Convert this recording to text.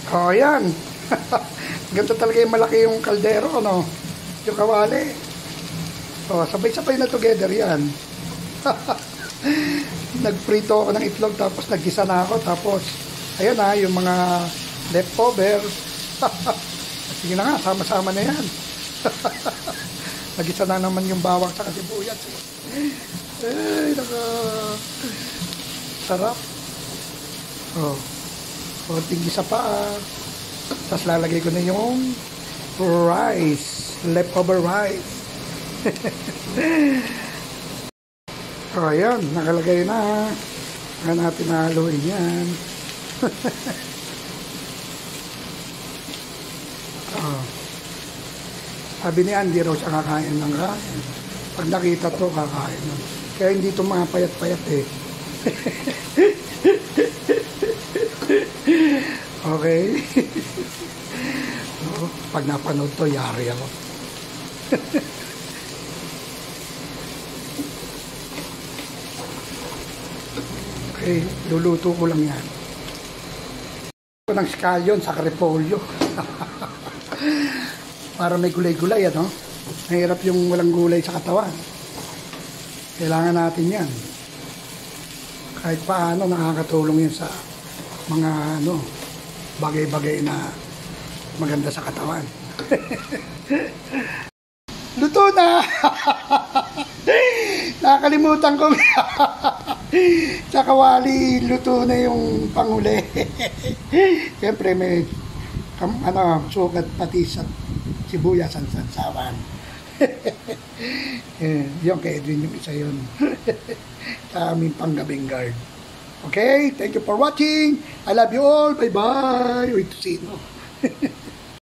Oh, yan. Ganito talaga yung malaki yung kaldero, no? Yung kawali. Oh, sabay-sabay na together yan. Nagprito ako ng itlog, tapos naggisa na ako, tapos ayan na, yung mga leftover. Sige na nga, sama-sama na yan. Nagisa na naman yung bawang sa sibuyas. Ay, sarap. Oh, konting gisa pa. Tapos lalagay ko na yung rice, leftover rice. Oh, ayan, nakalagay na. Saka natin haluin yan. Oh. Sabi ni Andy raw siya kakain ng kain. Pag nakita to, kakain nun. Kaya hindi ito mga payat-payat eh. Okay. So, pag napanood to, yari ako. Okay, luluto ko lang yan. Ito ng scallion sa repolyo. Para may gulay-gulay, ano? Mahirap yung walang gulay sa katawan. Kailangan natin yan. Kahit paano, nakakatulong yun sa mga, bagay-bagay na maganda sa katawan. Luto na! Nakakalimutan ko. Sa kawali, luto na yung panghuli. Siyempre, may sugat pati sa sibuyas ang sansawan. Yung kay Edwin, yung isa yun. Sa aming panggabing guard. Okay, thank you for watching. I love you all. Bye-bye. Uy, sino?